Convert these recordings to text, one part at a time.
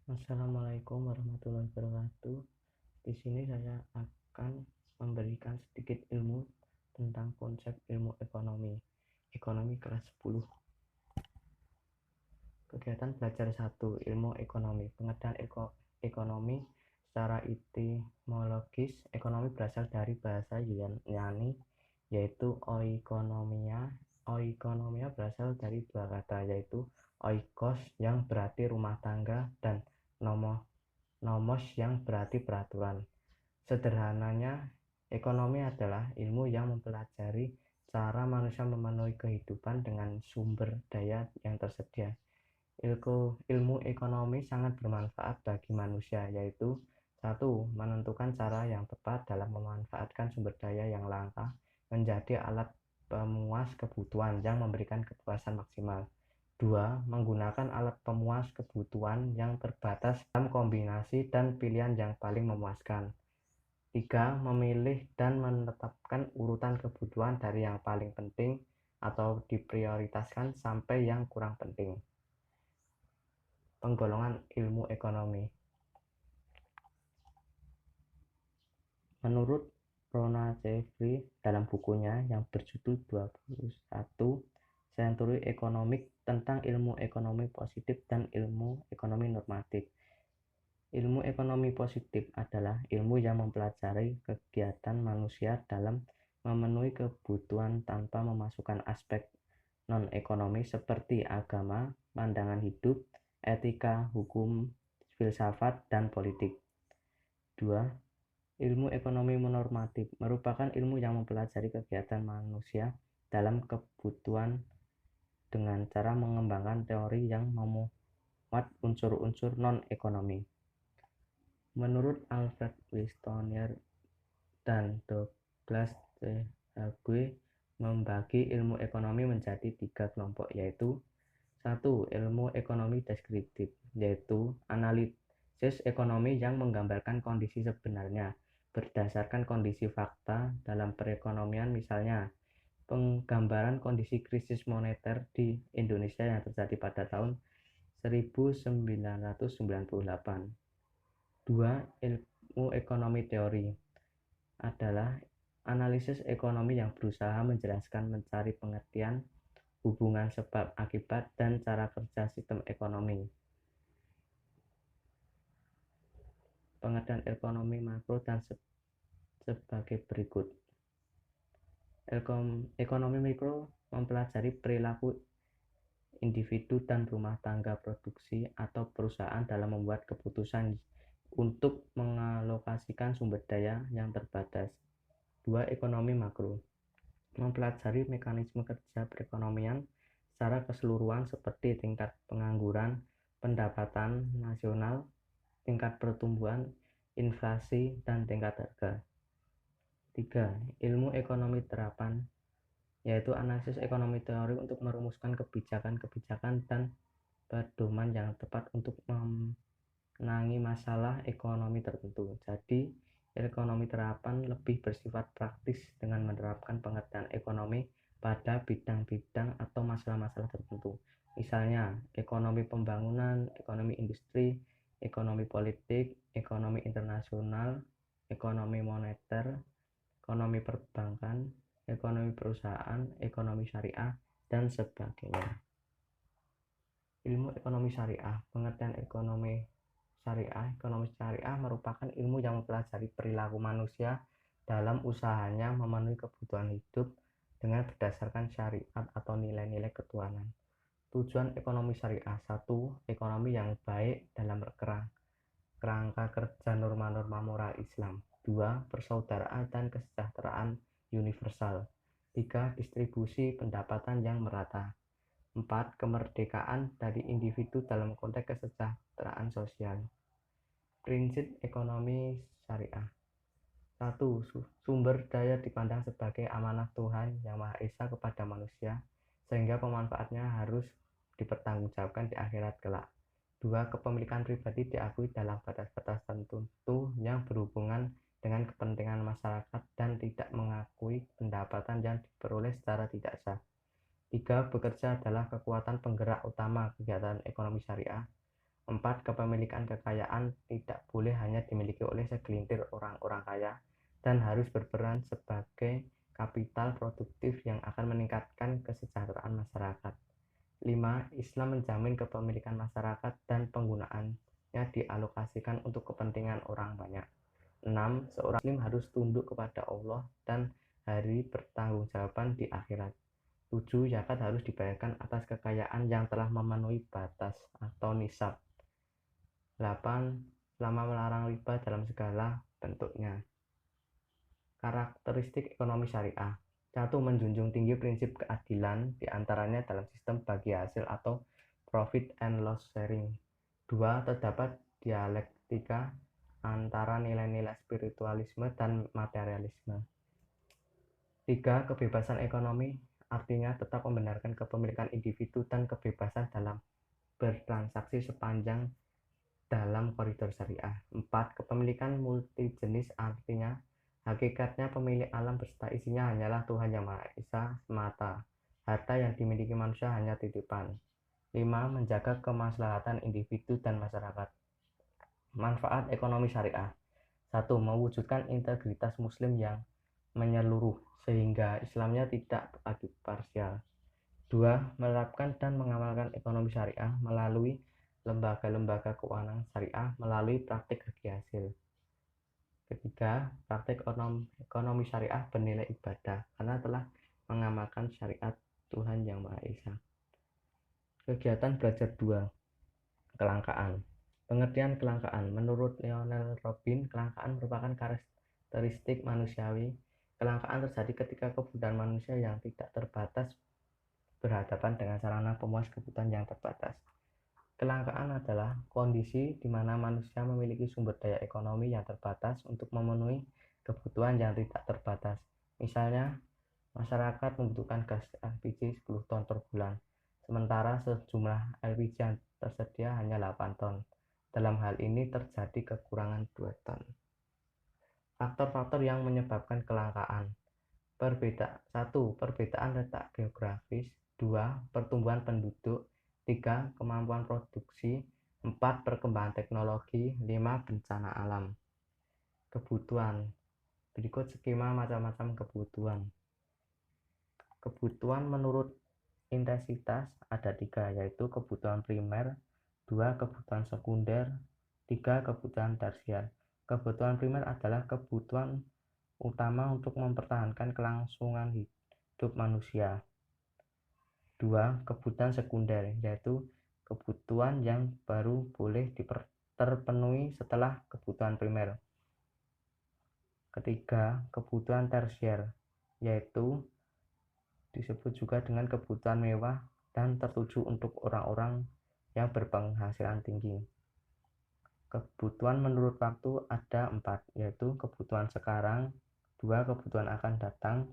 Assalamualaikum warahmatullahi wabarakatuh. Di sini saya akan memberikan sedikit ilmu tentang konsep ilmu ekonomi. Ekonomi kelas 10. Kegiatan belajar 1. Ilmu ekonomi. Pengertian ekonomi secara etimologis. Ekonomi berasal dari bahasa Yunani yaitu oikonomia. Oikonomia berasal dari dua kata yaitu oikos yang berarti rumah tangga dan nomos yang berarti peraturan. Sederhananya, ekonomi adalah ilmu yang mempelajari cara manusia memenuhi kehidupan dengan sumber daya yang tersedia. Ilmu ekonomi sangat bermanfaat bagi manusia, yaitu 1. Menentukan cara yang tepat dalam memanfaatkan sumber daya yang langka menjadi alat pemuas kebutuhan yang memberikan kepuasan maksimal. 2. Menggunakan alat pemuas kebutuhan yang terbatas dalam kombinasi dan pilihan yang paling memuaskan. 3. Memilih dan menetapkan urutan kebutuhan dari yang paling penting atau diprioritaskan sampai yang kurang penting. Penggolongan ilmu ekonomi. Menurut Rona Jeffrey dalam bukunya yang berjudul 21 Century Economics tentang ilmu ekonomi positif dan ilmu ekonomi normatif. Ilmu ekonomi positif adalah ilmu yang mempelajari kegiatan manusia dalam memenuhi kebutuhan tanpa memasukkan aspek non-ekonomi seperti agama, pandangan hidup, etika, hukum, filsafat, dan politik. 2. Ilmu ekonomi normatif merupakan ilmu yang mempelajari kegiatan manusia dalam kebutuhan dengan cara mengembangkan teori yang memuat unsur-unsur non-ekonomi. Menurut Alfred Wistonier dan Douglas C. Hague membagi ilmu ekonomi menjadi 3 kelompok, yaitu 1. Ilmu ekonomi deskriptif, yaitu analisis ekonomi yang menggambarkan kondisi sebenarnya berdasarkan kondisi fakta dalam perekonomian, misalnya penggambaran kondisi krisis moneter di Indonesia yang terjadi pada tahun 1998. 2. Ilmu ekonomi teori adalah analisis ekonomi yang berusaha menjelaskan, mencari pengertian hubungan sebab akibat dan cara kerja sistem ekonomi. Pengertian ekonomi makro dan sebagai berikut. Ekonomi mikro mempelajari perilaku individu dan rumah tangga produksi atau perusahaan dalam membuat keputusan untuk mengalokasikan sumber daya yang terbatas. 2. Ekonomi makro mempelajari mekanisme kerja perekonomian secara keseluruhan seperti tingkat pengangguran, pendapatan nasional, tingkat pertumbuhan, inflasi, dan tingkat harga. 3. Ilmu ekonomi terapan yaitu analisis ekonomi teori untuk merumuskan kebijakan-kebijakan dan pedoman yang tepat untuk menangani masalah ekonomi tertentu. Jadi, ekonomi terapan lebih bersifat praktis dengan menerapkan pengertian ekonomi pada bidang-bidang atau masalah-masalah tertentu. Misalnya, ekonomi pembangunan, ekonomi industri, ekonomi politik, ekonomi internasional, ekonomi moneter, ekonomi perbankan, ekonomi perusahaan, ekonomi syariah, dan sebagainya. Ilmu ekonomi syariah. Pengertian ekonomi syariah merupakan ilmu yang mempelajari perilaku manusia dalam usahanya memenuhi kebutuhan hidup dengan berdasarkan syariat atau nilai-nilai ketuhanan. Tujuan ekonomi syariah. 1. Ekonomi yang baik dalam kerangka kerja norma-norma moral Islam. 2. Persaudaraan dan kesejahteraan universal. 3. Distribusi pendapatan yang merata. 4. Kemerdekaan dari individu dalam konteks kesejahteraan sosial. Prinsip ekonomi syariah. 1. Sumber daya dipandang sebagai amanah Tuhan Yang Maha Esa kepada manusia, sehingga pemanfaatnya harus dipertanggungjawabkan di akhirat kelak. 2. Kepemilikan pribadi diakui dalam batas-batas tertentu yang berhubungan dengan kepentingan masyarakat dan tidak mengakui pendapatan yang diperoleh secara tidak sah. 3. Bekerja adalah kekuatan penggerak utama kegiatan ekonomi syariah. 4. Kepemilikan kekayaan tidak boleh hanya dimiliki oleh segelintir orang-orang kaya dan harus berperan sebagai kapital produktif yang akan meningkatkan kesejahteraan masyarakat. 5. Islam menjamin kepemilikan masyarakat dan penggunaannya dialokasikan untuk kepentingan orang banyak. 6. Seorang muslim harus tunduk kepada Allah dan hari pertanggungjawaban di akhirat. 7. Zakat harus dibayarkan atas kekayaan yang telah memenuhi batas atau nisab. 8. Selama melarang riba dalam segala bentuknya. Karakteristik ekonomi syariah. 1. Menjunjung tinggi prinsip keadilan, diantaranya dalam sistem bagi hasil atau profit and loss sharing. 2. Terdapat dialektika antara nilai-nilai spiritualisme dan materialisme. 3. Kebebasan ekonomi artinya tetap membenarkan kepemilikan individu dan kebebasan dalam bertransaksi sepanjang dalam koridor syariah. 4. Kepemilikan multijenis artinya hakikatnya pemilik alam beserta isinya hanyalah Tuhan Yang Maha Esa semata. Harta yang dimiliki manusia hanya titipan. 5. Menjaga kemaslahatan individu dan masyarakat. Manfaat ekonomi syariah. 1. Mewujudkan integritas muslim yang menyeluruh sehingga Islamnya tidak lagi parsial. 2. Menerapkan dan mengamalkan ekonomi syariah melalui lembaga-lembaga keuangan syariah melalui praktik bagi hasil. Ketiga, praktik ekonomi syariah bernilai ibadah karena telah mengamalkan syariat Tuhan Yang Maha Esa. Kegiatan belajar 2. Kelangkaan. Pengertian kelangkaan. Menurut Lionel Robin, kelangkaan merupakan karakteristik manusiawi. Kelangkaan terjadi ketika kebutuhan manusia yang tidak terbatas berhadapan dengan sarana pemuas kebutuhan yang terbatas. Kelangkaan adalah kondisi di mana manusia memiliki sumber daya ekonomi yang terbatas untuk memenuhi kebutuhan yang tidak terbatas. Misalnya, masyarakat membutuhkan gas LPG 10 ton per bulan, sementara sejumlah LPG yang tersedia hanya 8 ton. Dalam hal ini terjadi kekurangan 2 ton. Faktor-faktor yang menyebabkan kelangkaan. 1. Perbedaan letak geografis. 2. Pertumbuhan penduduk. 3. Kemampuan produksi. 4. Perkembangan teknologi. 5. Bencana alam. Kebutuhan. Berikut skema macam-macam kebutuhan. Kebutuhan menurut intensitas ada 3, yaitu kebutuhan primer, 2. Kebutuhan sekunder, 3. Kebutuhan tersier. Kebutuhan primer adalah kebutuhan utama untuk mempertahankan kelangsungan hidup manusia. 2. Kebutuhan sekunder, yaitu kebutuhan yang baru boleh terpenuhi setelah kebutuhan primer. Ketiga, kebutuhan tersier, yaitu disebut juga dengan kebutuhan mewah dan tertuju untuk orang-orang yang berpenghasilan tinggi. Kebutuhan menurut waktu ada 4, yaitu kebutuhan sekarang, 2. Kebutuhan akan datang,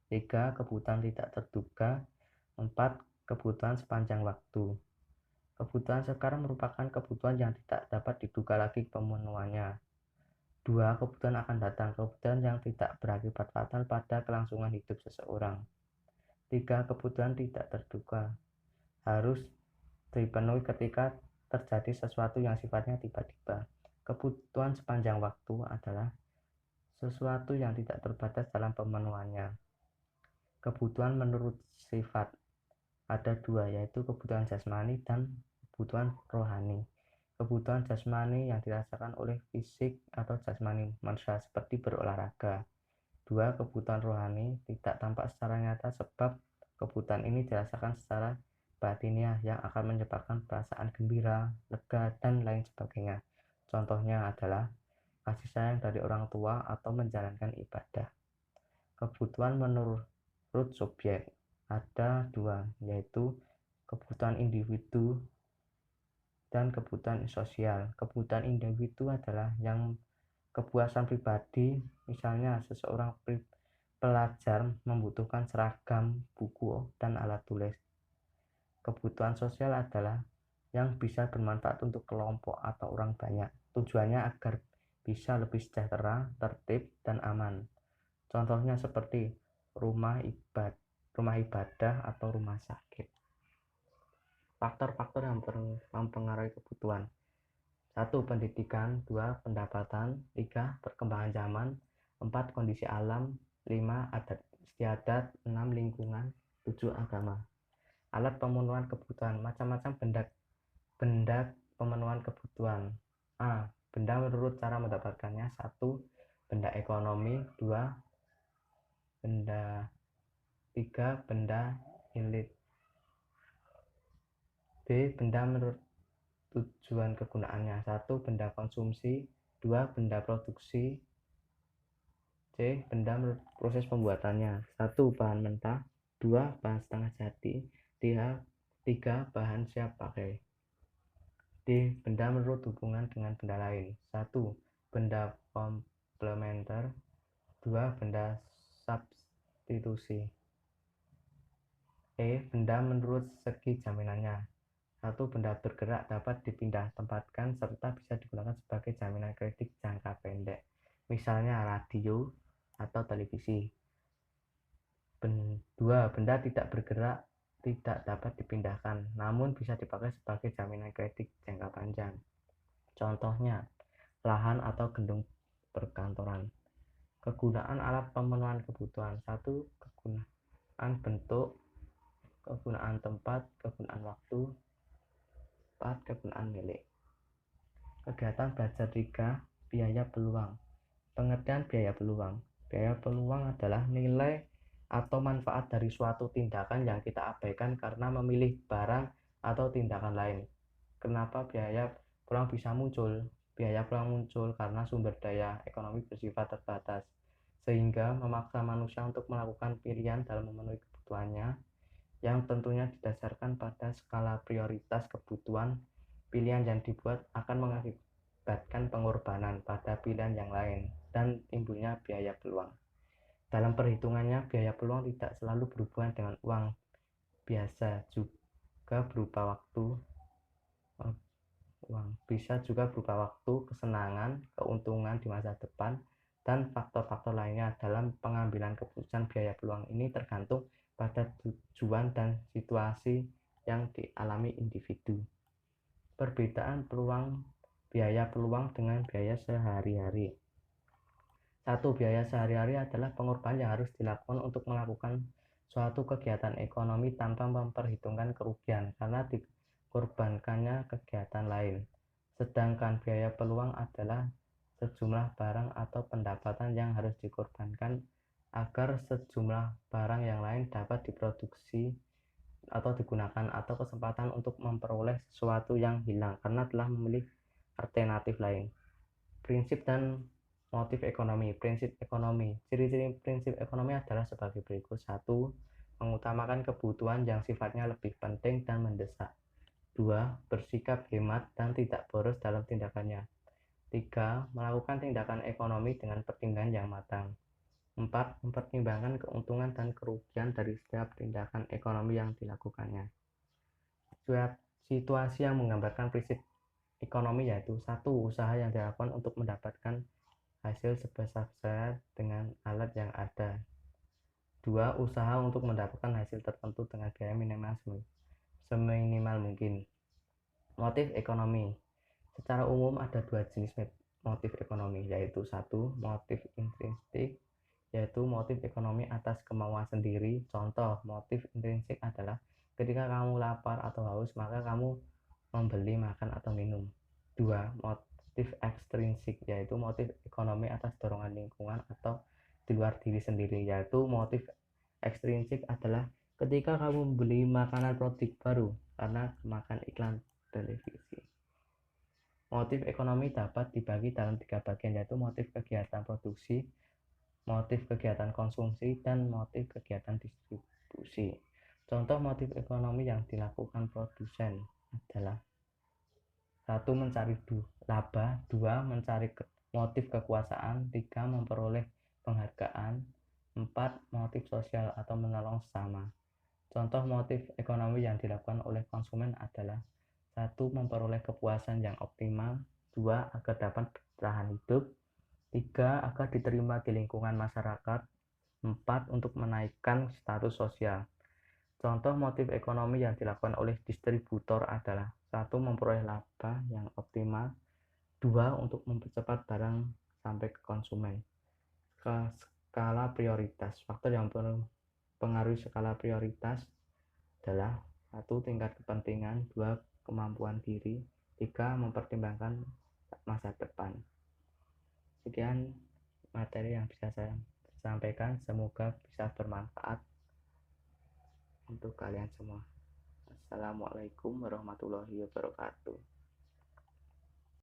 3. Kebutuhan tidak terduga, 4. Kebutuhan sepanjang waktu. Kebutuhan sekarang merupakan kebutuhan yang tidak dapat diduga lagi pemenuhannya. 2. Kebutuhan akan datang, kebutuhan yang tidak berakibat fatal pada kelangsungan hidup seseorang. 3. Kebutuhan tidak terduga, harus dipenuhi ketika terjadi sesuatu yang sifatnya tiba-tiba. Kebutuhan sepanjang waktu adalah sesuatu yang tidak terbatas dalam pemenuhannya. Kebutuhan menurut sifat ada 2, yaitu kebutuhan jasmani dan kebutuhan rohani. Kebutuhan jasmani yang dirasakan oleh fisik atau jasmani manusia seperti berolahraga. 2. Kebutuhan rohani tidak tampak secara nyata sebab kebutuhan ini dirasakan secara batiniah yang akan menyebabkan perasaan gembira, lega, dan lain sebagainya. Contohnya adalah kasih sayang dari orang tua atau menjalankan ibadah. Kebutuhan menurut subjek ada 2, yaitu kebutuhan individu dan kebutuhan sosial. Kebutuhan individu adalah yang kepuasan pribadi, misalnya seseorang pelajar membutuhkan seragam, buku, dan alat tulis. Kebutuhan sosial adalah yang bisa bermanfaat untuk kelompok atau orang banyak. Tujuannya agar bisa lebih sejahtera, tertib, dan aman. Contohnya seperti rumah ibadah atau rumah sakit. Faktor-faktor yang mempengaruhi kebutuhan. 1. Pendidikan. 2. Pendapatan. 3. Perkembangan zaman. 4. Kondisi alam. 5. Adat istiadat. 6. Lingkungan. 7. Agama. Alat pemenuhan kebutuhan. Macam-macam benda pemenuhan kebutuhan. A. Benda menurut cara mendapatkannya. 1. Benda ekonomi. 2. Benda. 3. Benda ilit. B. Benda menurut tujuan kegunaannya. 1. Benda konsumsi. 2. Benda produksi. C. Benda menurut proses pembuatannya. 1. Bahan mentah. 2. Bahan setengah jadi. 3. Bahan siap pakai. D. Benda menurut hubungan dengan benda lain. 1. Benda komplementer. 2. Benda substitusi. E. Benda menurut segi jaminannya. 1. Benda bergerak, dapat dipindah tempatkan, serta bisa digunakan sebagai jaminan kredit jangka pendek. Misalnya radio atau televisi. 2. Benda tidak bergerak, tidak dapat dipindahkan, namun bisa dipakai sebagai jaminan kredit jangka panjang. Contohnya, lahan atau gedung perkantoran. Kegunaan alat pemenuhan kebutuhan. 1. Kegunaan bentuk. Kegunaan tempat. Kegunaan waktu. 4. Kegunaan milik. Kegiatan belajar 3. Biaya peluang. Pengertian biaya peluang. Biaya peluang adalah nilai atau manfaat dari suatu tindakan yang kita abaikan karena memilih barang atau tindakan lain. Kenapa biaya peluang bisa muncul? Biaya peluang muncul karena sumber daya ekonomi bersifat terbatas, sehingga memaksa manusia untuk melakukan pilihan dalam memenuhi kebutuhannya, yang tentunya didasarkan pada skala prioritas kebutuhan. Pilihan yang dibuat akan mengakibatkan pengorbanan pada pilihan yang lain dan timbulnya biaya peluang. Dalam perhitungannya, biaya peluang tidak selalu berhubungan dengan uang biasa, juga berupa waktu. Bisa juga berupa waktu, kesenangan, keuntungan di masa depan, dan faktor-faktor lainnya. Dalam pengambilan keputusan, biaya peluang ini tergantung pada tujuan dan situasi yang dialami individu. Perbedaan biaya peluang dengan biaya sehari-hari. 1. Biaya sehari-hari adalah pengorbanan yang harus dilakukan untuk melakukan suatu kegiatan ekonomi tanpa memperhitungkan kerugian karena dikorbankannya kegiatan lain. Sedangkan biaya peluang adalah sejumlah barang atau pendapatan yang harus dikorbankan agar sejumlah barang yang lain dapat diproduksi atau digunakan, atau kesempatan untuk memperoleh sesuatu yang hilang karena telah memilih alternatif lain. Prinsip dan motif ekonomi. Prinsip ekonomi. Ciri-ciri prinsip ekonomi adalah sebagai berikut. 1. Mengutamakan kebutuhan yang sifatnya lebih penting dan mendesak. 2. Bersikap hemat dan tidak boros dalam tindakannya. 3. Melakukan tindakan ekonomi dengan pertimbangan yang matang. 4. Mempertimbangkan keuntungan dan kerugian dari setiap tindakan ekonomi yang dilakukannya. Situasi yang menggambarkan prinsip ekonomi yaitu 1. Usaha yang dilakukan untuk mendapatkan hasil sebesar-besar dengan alat yang ada. 2. Usaha untuk mendapatkan hasil tertentu dengan biaya minimal seminimal mungkin. Motif ekonomi. Secara umum ada dua jenis motif ekonomi, yaitu 1. Motif intrinsik, yaitu motif ekonomi atas kemauan sendiri. Contoh motif intrinsik adalah ketika kamu lapar atau haus, maka kamu membeli makan atau minum. 2. Motif ekstrinsik, yaitu motif ekonomi atas dorongan lingkungan atau di luar diri sendiri. Yaitu motif ekstrinsik adalah ketika kamu membeli makanan produk baru karena makan iklan televisi. Motif ekonomi dapat dibagi dalam 3 bagian, yaitu motif kegiatan produksi, motif kegiatan konsumsi, dan motif kegiatan distribusi. Contoh motif ekonomi yang dilakukan produsen adalah 1. Mencari laba. 2. Mencari motif kekuasaan. 3. Memperoleh penghargaan. 4. Motif sosial atau menolong sesama. Contoh motif ekonomi yang dilakukan oleh konsumen adalah 1. Memperoleh kepuasan yang optimal. 2. Agar dapat bertahan hidup. 3. Agar diterima di lingkungan masyarakat. 4. Untuk menaikkan status sosial. Contoh motif ekonomi yang dilakukan oleh distributor adalah: 1. Memperoleh laba yang optimal. 2. Untuk mempercepat barang sampai ke konsumen. Skala prioritas. Faktor yang mempengaruhi skala prioritas adalah: 1. Tingkat kepentingan. 2. Kemampuan diri. 3. Mempertimbangkan masa depan. Sekian materi yang bisa saya sampaikan, semoga bisa bermanfaat untuk kalian semua. Assalamualaikum warahmatullahi wabarakatuh.